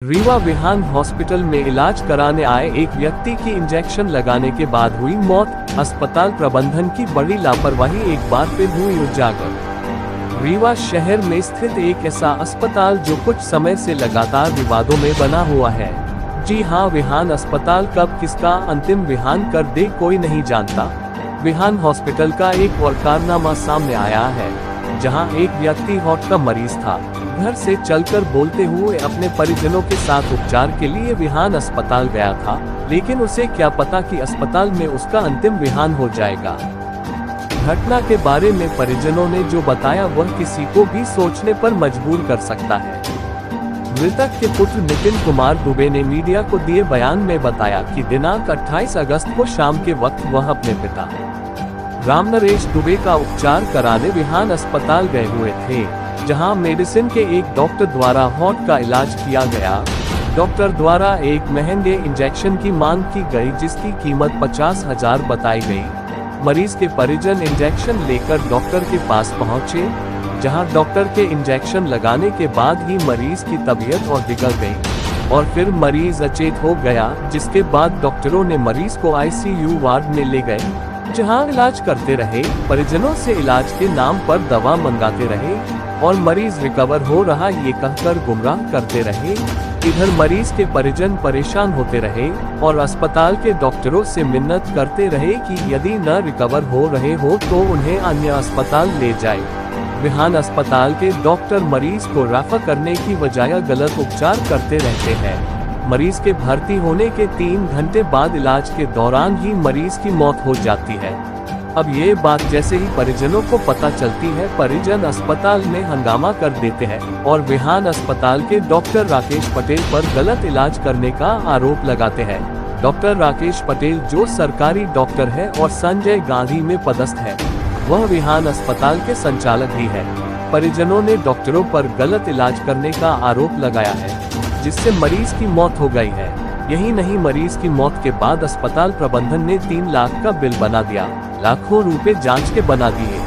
Rewa Vihaan hospital में इलाज कराने आए एक व्यक्ति की इंजेक्शन लगाने के बाद हुई मौत। अस्पताल प्रबंधन की बड़ी लापरवाही एक बार फिर हुई उजागर। रीवा शहर में स्थित एक ऐसा अस्पताल जो कुछ समय से लगातार विवादों में बना हुआ है। जी हां, विहान अस्पताल कब किसका अंतिम विहान कर दे कोई नहीं जानता। विहान हॉस्पिटल का एक और कारनामा सामने आया है, जहां एक व्यक्ति हार्ट का मरीज था। घर से चलकर बोलते हुए अपने परिजनों के साथ उपचार के लिए विहान अस्पताल गया था, लेकिन उसे क्या पता कि अस्पताल में उसका अंतिम विहान हो जाएगा। घटना के बारे में परिजनों ने जो बताया वह किसी को भी सोचने पर मजबूर कर सकता है। मृतक के पुत्र नितिन कुमार दुबे ने मीडिया को दिए बयान में बताया कि दिनांक 28 अगस्त को शाम के वक्त वह अपने पिता रामनरेश दुबे का उपचार कराने विहान अस्पताल गए हुए थे, जहां मेडिसिन के एक डॉक्टर द्वारा हार्ट का इलाज किया गया। डॉक्टर द्वारा एक महंगे इंजेक्शन की मांग की गई, जिसकी कीमत 50,000 बताई गई। मरीज के परिजन इंजेक्शन लेकर डॉक्टर के पास पहुंचे, जहां डॉक्टर के इंजेक्शन लगाने के बाद ही मरीज की तबीयत और बिगड़ गई और फिर मरीज अचेत हो गया, जिसके बाद डॉक्टरों ने मरीज को आईसीयू वार्ड में ले गए, जहां इलाज करते रहे। परिजनों से इलाज के नाम पर दवा मंगाते रहे और मरीज रिकवर हो रहा ये कहकर गुमराह करते रहे। इधर मरीज के परिजन परेशान होते रहे और अस्पताल के डॉक्टरों से मिन्नत करते रहे कि यदि न रिकवर हो रहे हो तो उन्हें अन्य अस्पताल ले जाए। विहान अस्पताल के डॉक्टर मरीज को रेफर करने की बजाय गलत उपचार करते रहते हैं। मरीज के भर्ती होने के 3 घंटे बाद इलाज के दौरान ही मरीज की मौत हो जाती है। अब ये बात जैसे ही परिजनों को पता चलती है, परिजन अस्पताल में हंगामा कर देते हैं और विहान अस्पताल के डॉक्टर राकेश पटेल पर गलत इलाज करने का आरोप लगाते हैं। डॉक्टर राकेश पटेल जो सरकारी डॉक्टर है और संजय गांधी में पदस्थ है, वह विहान अस्पताल के संचालक भी है। परिजनों ने डॉक्टरों पर गलत इलाज करने का आरोप लगाया है, जिससे मरीज की मौत हो गई है। यही नहीं, मरीज की मौत के बाद अस्पताल प्रबंधन ने 3 लाख का बिल बना दिया, लाखों रुपए जांच के बना दिए।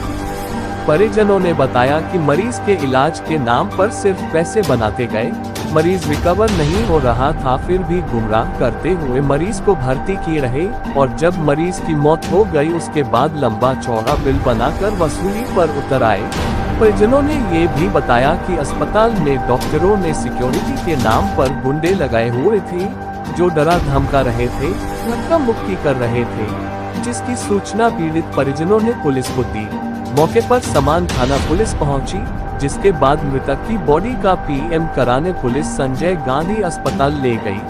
परिजनों ने बताया कि मरीज के इलाज के नाम पर सिर्फ पैसे बनाते गए। मरीज रिकवर नहीं हो रहा था, फिर भी गुमराह करते हुए मरीज को भर्ती किए रहे और जब मरीज की मौत हो गई उसके बाद लंबा चौड़ा बिल बनाकर वसूली पर उतर आए। परिजनों ने ये भी बताया कि अस्पताल में डॉक्टरों ने सिक्योरिटी के नाम पर गुंडे लगाए हुए थे, जो डरा धमका रहे थे, धक्का मुक्की कर रहे थे, जिसकी सूचना पीड़ित परिजनों ने पुलिस को दी। मौके पर समान थाना पुलिस पहुंची, जिसके बाद मृतक की बॉडी का पीएम कराने पुलिस संजय गांधी अस्पताल ले गई,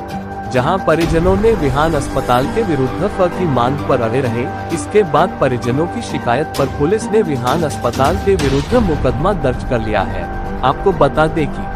जहां परिजनों ने विहान अस्पताल के विरुद्ध फ की मांग पर अड़े रहे। इसके बाद परिजनों की शिकायत पर पुलिस ने विहान अस्पताल के विरुद्ध मुकदमा दर्ज कर लिया है। आपको बता दें कि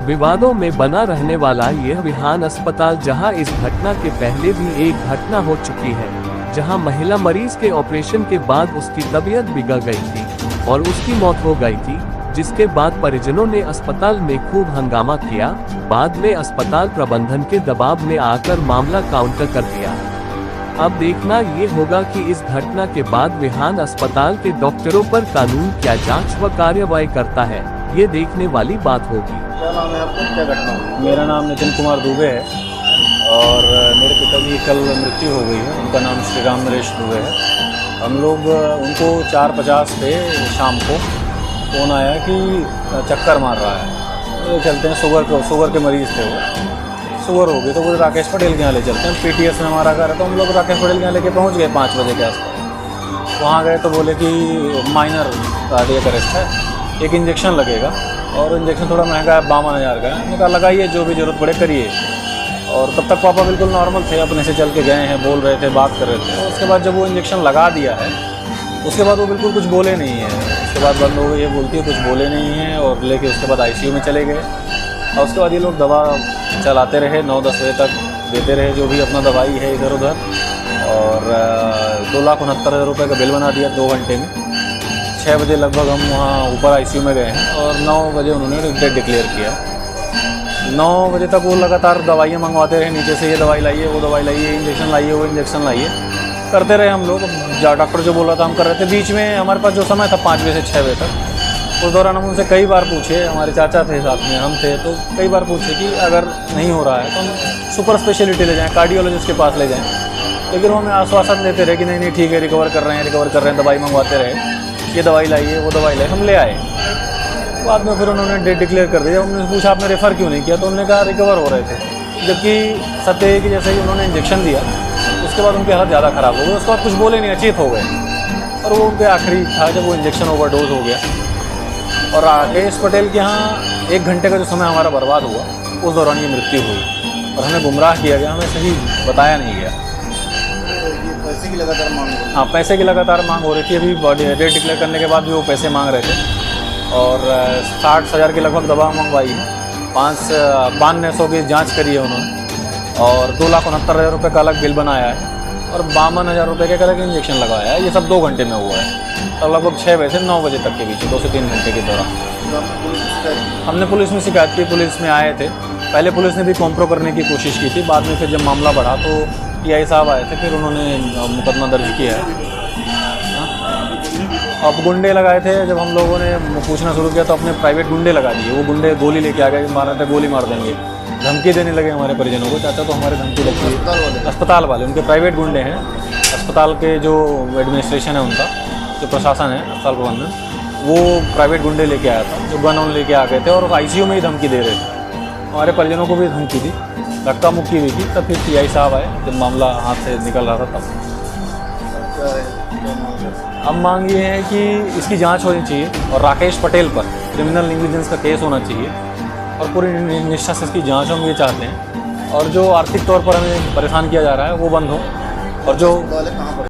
विवादों में बना रहने वाला यह विहान अस्पताल, जहां इस घटना के पहले भी एक घटना हो चुकी है, जहां महिला मरीज के ऑपरेशन के बाद उसकी तबीयत बिगड़ गई थी और उसकी मौत हो गई थी, जिसके बाद परिजनों ने अस्पताल में खूब हंगामा किया। बाद में अस्पताल प्रबंधन के दबाव में आकर मामला काउंटर कर दिया। अब देखना ये होगा कि इस घटना के बाद विहान अस्पताल के डॉक्टरों पर कानून क्या जांच व कार्रवाई करता है, ये देखने वाली बात होगी। क्या नाम है आपका, क्या घटना हुई? मेरा नाम नितिन कुमार दुबे है और मेरे पिताजी की कल मृत्यु हो गई है। उनका नाम श्री रामनरेश दुबे है। हम लोग उनको 4:50 पे शाम को फ़ोन आया कि चक्कर मार रहा है, ले चलते हैं। शुगर के मरीज़ थे, वो शुगर हो गई तो वो राकेश पटेल के यहाँ ले चलते हैं। पीटीएस में हमारा घर है, तो हम लोग राकेश पटेल के यहाँ लेके पहुँच गए 5 बजे के आसपास। वहाँ गए तो बोले कि माइनर कार्डियक अरेस्ट है, एक इंजेक्शन लगेगा और इंजेक्शन थोड़ा महंगा है, 52,000 का है। मैंने कहा लगाइए, जो भी ज़रूरत पड़े करिए। और तब तक पापा बिल्कुल नॉर्मल थे, अपने से चल के गए हैं, बोल रहे थे, बात कर रहे थे। उसके बाद जब वो इंजेक्शन लगा दिया है, उसके बाद वो बिल्कुल कुछ बोले नहीं है। उसके बाद बंद हो गई, ये बोलती है कुछ बोले नहीं है, और लेके उसके बाद आईसीयू में चले गए। और उसके बाद ये लोग दवा चलाते रहे, 9-10 बजे तक देते रहे जो भी अपना दवाई है इधर उधर। और 2,69,000 रुपये का बिल बना दिया 2 घंटे में। 6 बजे लगभग हम वहाँ ऊपर आईसीयू में गए हैं और 9 बजे उन्होंने डेथ डिक्लेयर किया। 9 बजे तक वो लगातार दवाइयाँ मंगवाते रहे, नीचे से ये दवाई लाइए, वो दवाई लाइए, इंजेक्शन लाइए, वो इंजेक्शन लाइए, करते रहे हम लोग। डॉक्टर जो बोला था हम कर रहे थे। बीच में हमारे पास जो समय था 5 बजे से 6 बजे तक, उस दौरान हम उनसे कई बार पूछे, हमारे चाचा थे साथ में, हम थे, तो कई बार पूछे कि अगर नहीं हो रहा है तो हम सुपर स्पेशलिटी ले जाएं, कार्डियोलॉजिस्ट के पास ले जाएं। लेकिन वो हमें आश्वासन देते रहे कि नहीं नहीं ठीक है, रिकवर कर रहे हैं, दवाई मंगवाते रहे, ये दवाई लाइए, वो दवाई लाइए, हम ले आए। बाद में फिर उन्होंने डेट डिक्लेयर कर दिया। हमने पूछा आपने रेफ़र क्यों नहीं किया, तो उन्होंने कहा रिकवर हो रहे थे। जबकि सत्य है कि जैसे ही उन्होंने इंजेक्शन दिया उसके बाद उनकी हालत ज़्यादा ख़राब हो गई, उसके बाद कुछ बोले नहीं, अचेत हो गए। और वो उनके आखिरी था जब वो इंजेक्शन ओवरडोज हो गया। और राकेश पटेल के यहाँ 1 घंटे का जो समय हमारा बर्बाद हुआ, उस दौरान ये मृत्यु हुई और हमें गुमराह किया गया, हमें सही बताया नहीं गया। ये पैसे की लगातार मांग हो रही हाँ, पैसे की लगातार मांग हो रही थी। अभी डेट डिक्लेयर करने के बाद भी वो पैसे मांग रहे थे और 60,000 की लगभग दवा मंगवाई है, 9200 की जांच करी है उन्होंने और 2,69,000 रुपये का अलग बिल बनाया है और 52,000 रुपये के अलग इंजेक्शन लगाया है। ये सब 2 घंटे में हुआ है और लगभग 6 बजे से 9 बजे तक के बीच 2 से 3 घंटे के दौरान। तो आपने पुलिस में शिकायत की? हमने पुलिस में शिकायत की, पुलिस में आए थे। पहले पुलिस ने भी कॉम्प्रो करने की कोशिश की थी, बाद में फिर जब मामला बढ़ा तो टीआई साहब आए थे, फिर उन्होंने मुकदमा दर्ज किया है। अब गुंडे लगाए थे, जब हम लोगों ने पूछना शुरू किया तो अपने प्राइवेट गुंडे लगा दिए। वो गुंडे गोली लेके आ गए, मार रहे थे, गोली मार देंगे, धमकी देने लगे हमारे परिजनों को। चाचा तो हमारे धमकी लगती है, अस्पताल वाले, उनके प्राइवेट गुंडे हैं। अस्पताल के जो एडमिनिस्ट्रेशन है उनका, जो प्रशासन है अस्पताल प्रबंधन, वो प्राइवेट गुंडे लेके आया था, जो गन ऑन लेके आ गए थे और आईसीयू में ही धमकी दे रहे थे। हमारे परिजनों को भी धमकी दी, धक्का मुक्की हुई थी। तब फिर टीआई साहब आए, जब मामला हाथ से निकल रहा था तब। क्या है, क्या मांग है? अब मांग ये है कि इसकी जांच होनी चाहिए और राकेश पटेल पर क्रिमिनल नेग्लिजेंस का केस होना चाहिए और पूरी निष्ठा से इसकी जांच हम ये चाहते हैं। और जो आर्थिक तौर पर हमें परेशान किया जा रहा है वो बंद हो और जो वाले कहाँ पर